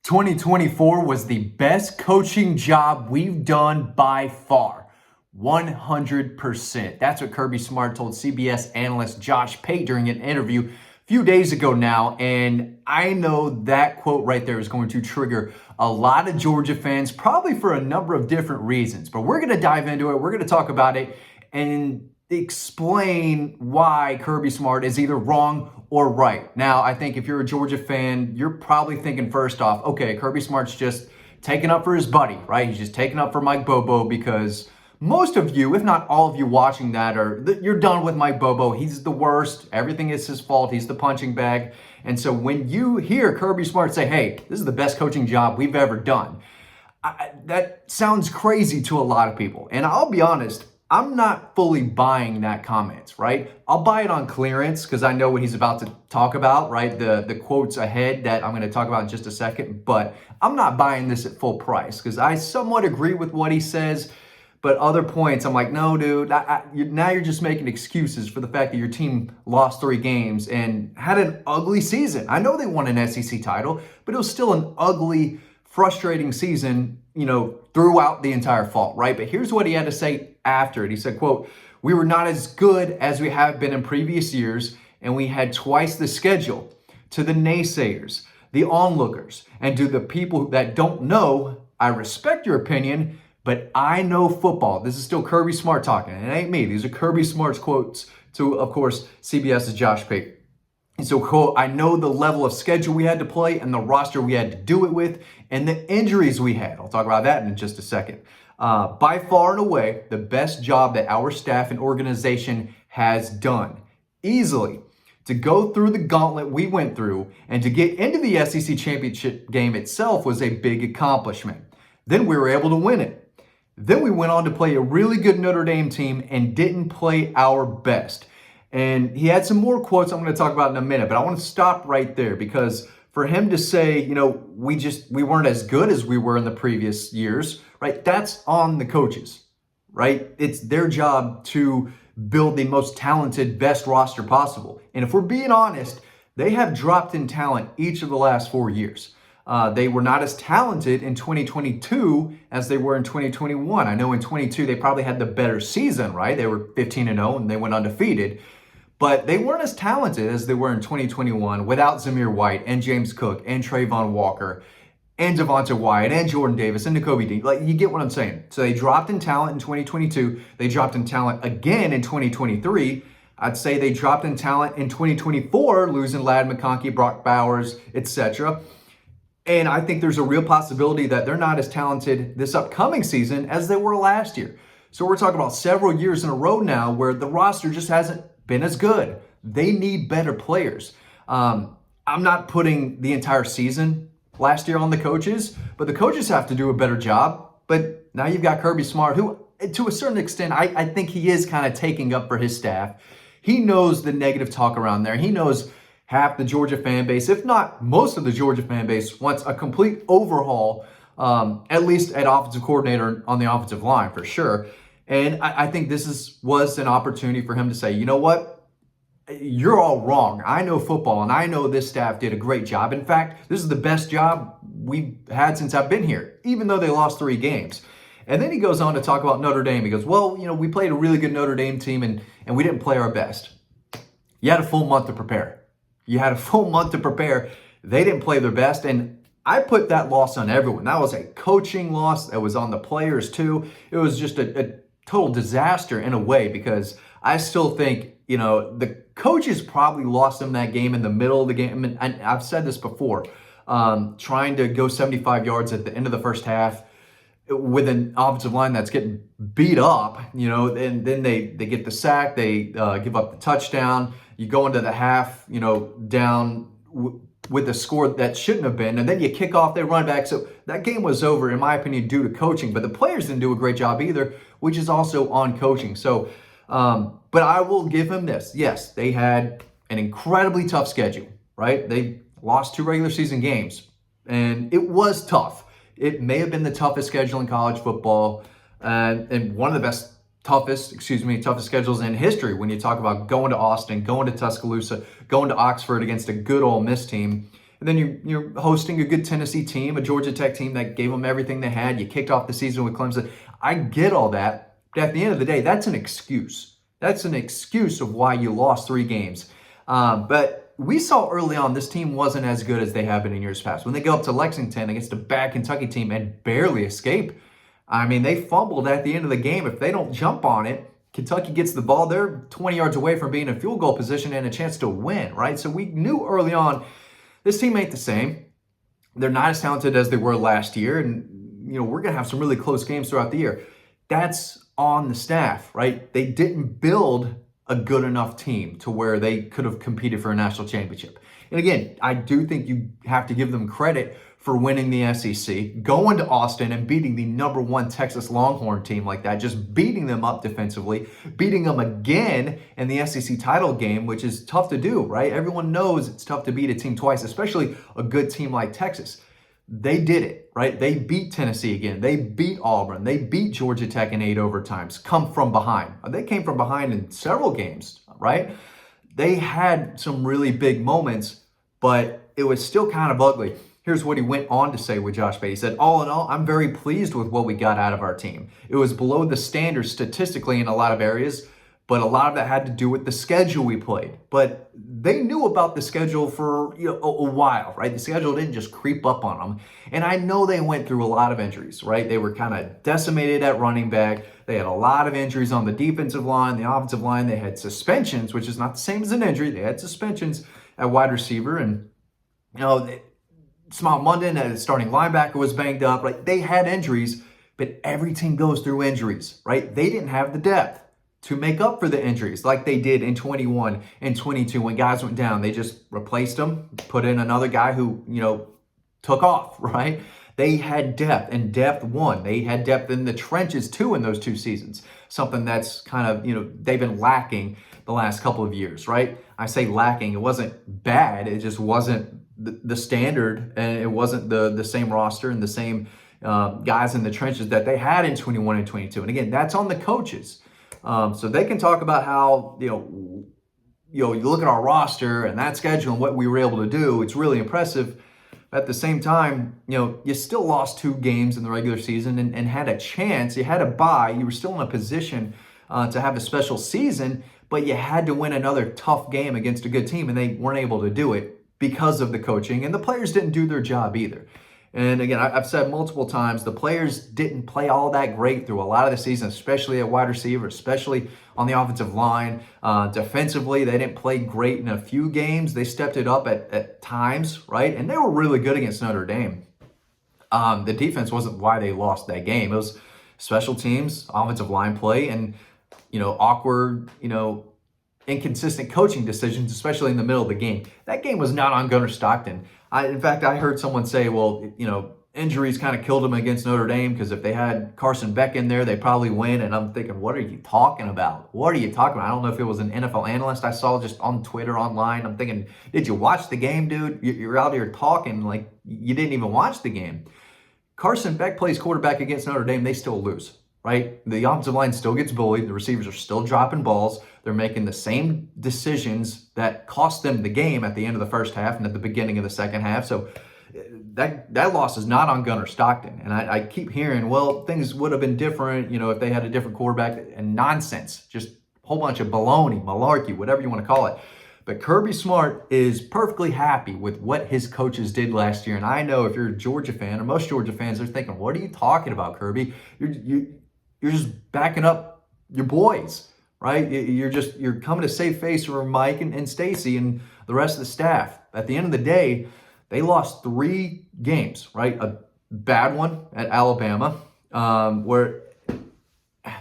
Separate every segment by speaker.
Speaker 1: 2024 was the best coaching job we've done by far. 100%. That's what Kirby Smart told CBS analyst Josh Pate during an interview a few days ago now. And I know that quote right there is going to trigger a lot of Georgia fans, probably for a number of different reasons. But we're going to dive into it. We're going to talk about it and explain why Kirby Smart is either wrong or right. Now, I think if you're a Georgia fan, you're probably thinking first off, okay, Kirby Smart's just taking up for his buddy, right? He's just taking up for Mike Bobo because most of you, if not all of you watching that, you're done with Mike Bobo. He's the worst. Everything is his fault. He's the punching bag. And so when you hear Kirby Smart say, hey, this is the best coaching job we've ever done, that sounds crazy to a lot of people. And I'll be honest, I'm not fully buying that comment, right? I'll buy it on clearance because I know what he's about to talk about, right? The quotes ahead that I'm going to talk about in just a second. But I'm not buying this at full price because I somewhat agree with what he says. But other points, I'm like, no, dude, now you're just making excuses for the fact that your team lost 3 games and had an ugly season. I know they won an SEC title, but it was still an ugly, frustrating season, throughout the entire fall, right? But here's what he had to say after it. He said, quote, "We were not as good as we have been in previous years, and we had twice the schedule. To the naysayers, the onlookers, and to the people that don't know, I respect your opinion, but I know football." This is still Kirby Smart talking. It ain't me. These are Kirby Smart's quotes to, of course, CBS's Josh Pate. And so, quote, "I know the level of schedule we had to play and the roster we had to do it with and the injuries we had." I'll talk about that in just a second. By far and away, the best job that our staff and organization has done. Easily. To go through the gauntlet we went through and to get into the SEC championship game itself was a big accomplishment. Then we were able to win it. Then we went on to play a really good Notre Dame team and didn't play our best. And he had some more quotes I'm going to talk about in a minute, but I want to stop right there because for him to say, we weren't as good as we were in the previous years, right? That's on the coaches, right? It's their job to build the most talented, best roster possible. And if we're being honest, they have dropped in talent each of the last 4 years. They were not as talented in 2022 as they were in 2021. I know in 22 they probably had the better season, right? They were 15-0 and they went undefeated. But they weren't as talented as they were in 2021 without Zamir White and James Cook and Trayvon Walker and Devonta Wyatt and Jordan Davis and Nakobe Dean. Like, you get what I'm saying. So they dropped in talent in 2022. They dropped in talent again in 2023. I'd say they dropped in talent in 2024, losing Ladd McConkey, Brock Bowers, etc. And I think there's a real possibility that they're not as talented this upcoming season as they were last year. So we're talking about several years in a row now where the roster just hasn't been as good. They need better players. I'm not putting the entire season last year on the coaches, but the coaches have to do a better job. But now you've got Kirby Smart, who to a certain extent, I think he is kind of taking up for his staff. He knows the negative talk around there. He knows half the Georgia fan base, if not most of the Georgia fan base, wants a complete overhaul, at least at offensive coordinator on the offensive line for sure. And I think this was an opportunity for him to say, you know what? You're all wrong. I know football, and I know this staff did a great job. In fact, this is the best job we've had since I've been here, even though they lost 3 games. And then he goes on to talk about Notre Dame. He goes, well, we played a really good Notre Dame team, and we didn't play our best. You had a full month to prepare. They didn't play their best, and I put that loss on everyone. That was a coaching loss. That was on the players, too. It was just a total disaster in a way because I still think, the coaches probably lost them that game in the middle of the game. And I've said this before, trying to go 75 yards at the end of the first half with an offensive line that's getting beat up, and then they get the sack, they give up the touchdown. You go into the half, down with a score that shouldn't have been, and then you kick off, they run back. So that game was over, in my opinion, due to coaching. But the players didn't do a great job either, which is also on coaching. So, but I will give him this. Yes, they had an incredibly tough schedule, right? They lost 2 regular season games, and it was tough. It may have been the toughest schedule in college football, and one of the toughest schedules in history when you talk about going to Austin, going to Tuscaloosa, going to Oxford against a good Ole Miss team. And then you're hosting a good Tennessee team, a Georgia Tech team that gave them everything they had. You kicked off the season with Clemson. I get all that. But at the end of the day, that's an excuse. That's an excuse of why you lost 3 games. But we saw early on this team wasn't as good as they have been in years past. When they go up to Lexington against a bad Kentucky team and barely escape, I mean, they fumbled at the end of the game. If they don't jump on it, Kentucky gets the ball. They're 20 yards away from being in field goal position and a chance to win, right? So we knew early on this team ain't the same. They're not as talented as they were last year. And, we're going to have some really close games throughout the year. That's on the staff, right? They didn't build a good enough team to where they could have competed for a national championship. And again, I do think you have to give them credit for winning the SEC, going to Austin and beating the #1 Texas Longhorn team like that, just beating them up defensively, beating them again in the SEC title game, which is tough to do, right? Everyone knows it's tough to beat a team twice, especially a good team like Texas. They did it, right? They beat Tennessee again. They beat Auburn. They beat Georgia Tech in 8 overtimes, come from behind. They came from behind in several games, right? They had some really big moments, but it was still kind of ugly. Here's what he went on to say with Josh Pate. He said, all in all, I'm very pleased with what we got out of our team. It was below the standard statistically in a lot of areas, but a lot of that had to do with the schedule we played. But they knew about the schedule for a while, right? The schedule didn't just creep up on them. And I know they went through a lot of injuries, right? They were kind of decimated at running back. They had a lot of injuries on the defensive line, the offensive line. They had suspensions, which is not the same as an injury. They had suspensions at wide receiver. And, Smile London, as starting linebacker, was banged up. Right? They had injuries, but every team goes through injuries, right? They didn't have the depth to make up for the injuries like they did in 21 and 22 when guys went down. They just replaced them, put in another guy who, took off, right? They had depth, and depth won. They had depth in the trenches, too, in those 2 seasons. Something that's kind of, they've been lacking the last couple of years, right? I say lacking. It wasn't bad. It just wasn't the standard, and it wasn't the same roster and the same guys in the trenches that they had in 21 and 22. And again, that's on the coaches. So they can talk about how, you look at our roster and that schedule and what we were able to do. It's really impressive. At the same time, you still lost 2 games in the regular season and had a chance. You had a bye. You were still in a position to have a special season, but you had to win another tough game against a good team, and they weren't able to do it because of the coaching, and the players didn't do their job either. And again, I've said multiple times, the players didn't play all that great through a lot of the season, especially at wide receiver, especially on the offensive line. Defensively, they didn't play great in a few games. They stepped it up at times, right? And they were really good against Notre Dame. The defense wasn't why they lost that game. It was special teams, offensive line play, and, awkward, inconsistent coaching decisions, especially in the middle of the game. That game was not on Gunnar Stockton. In fact, I heard someone say, well, injuries kind of killed him against Notre Dame because if they had Carson Beck in there, they probably win. And I'm thinking, what are you talking about? What are you talking about? I don't know if it was an NFL analyst I saw just on Twitter, online. I'm thinking, did you watch the game, dude? You're out here talking like you didn't even watch the game. Carson Beck plays quarterback against Notre Dame. They still lose, right? The offensive line still gets bullied. The receivers are still dropping balls. They're making the same decisions that cost them the game at the end of the first half and at the beginning of the second half. So that loss is not on Gunnar Stockton. And I keep hearing, well, things would have been different, if they had a different quarterback, and nonsense, just a whole bunch of baloney, malarkey, whatever you want to call it. But Kirby Smart is perfectly happy with what his coaches did last year. And I know if you're a Georgia fan, or most Georgia fans are thinking, what are you talking about, Kirby? You're just backing up your boys, right? You're coming to save face for Mike and Stacy and the rest of the staff. At the end of the day, they lost 3 games, right? A bad one at Alabama, where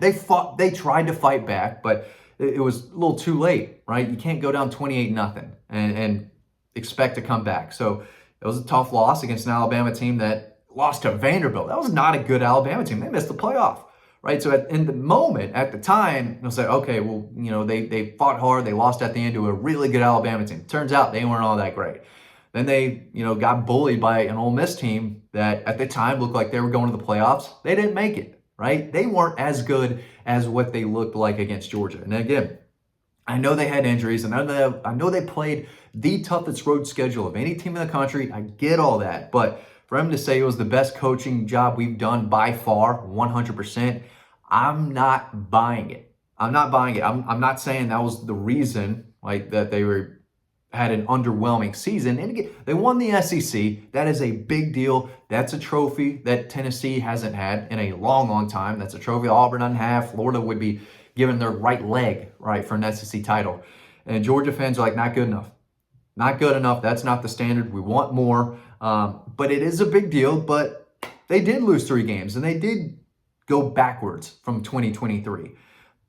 Speaker 1: they tried to fight back, but it was a little too late, right? You can't go down 28-0 and expect to come back. So it was a tough loss against an Alabama team that lost to Vanderbilt. That was not a good Alabama team. They missed the playoff, right? So in the moment, at the time, you'll say, okay, well, they fought hard. They lost at the end to a really good Alabama team. Turns out they weren't all that great. Then they, got bullied by an Ole Miss team that at the time looked like they were going to the playoffs. They didn't make it, right? They weren't as good as what they looked like against Georgia. And again, I know they had injuries, and I know they played the toughest road schedule of any team in the country. I get all that, but for him to say it was the best coaching job we've done by far, 100%, I'm not buying it. I'm not buying it. I'm not saying that was the reason, like, that they had an underwhelming season. And again, they won the SEC. That is a big deal. That's a trophy that Tennessee hasn't had in a long, long time. That's a trophy Auburn doesn't have. Florida would be giving their right leg, right, for an SEC title. And Georgia fans are like, not good enough. Not good enough. That's not the standard. We want more. But it is a big deal. But they did lose 3 games, and they did go backwards from 2023.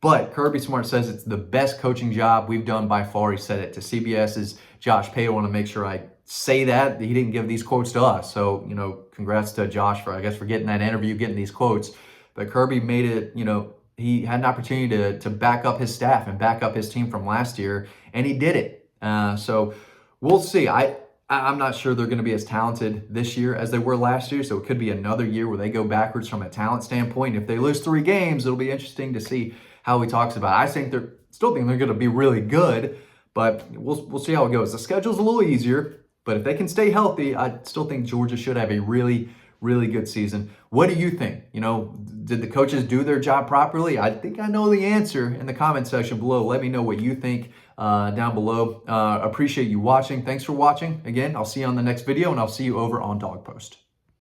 Speaker 1: But Kirby Smart says it's the best coaching job we've done by far. He said it to CBS's Josh Pate. I want to make sure I say that. He didn't give these quotes to us. So, congrats to Josh for getting that interview, getting these quotes. But Kirby made it, he had an opportunity to back up his staff and back up his team from last year, and he did it. So we'll see. I'm not sure they're going to be as talented this year as they were last year, so it could be another year where they go backwards from a talent standpoint. If they lose 3 games, it'll be interesting to see how he talks about it. I think still think they're going to be really good, but we'll see how it goes. The schedule's a little easier, but if they can stay healthy, I still think Georgia should have a really, really good season. What do you think? Did the coaches do their job properly? I think I know the answer in the comment section below. Let me know what you think down below. Appreciate you watching. Thanks for watching. Again, I'll see you on the next video, and I'll see you over on Dawg Post.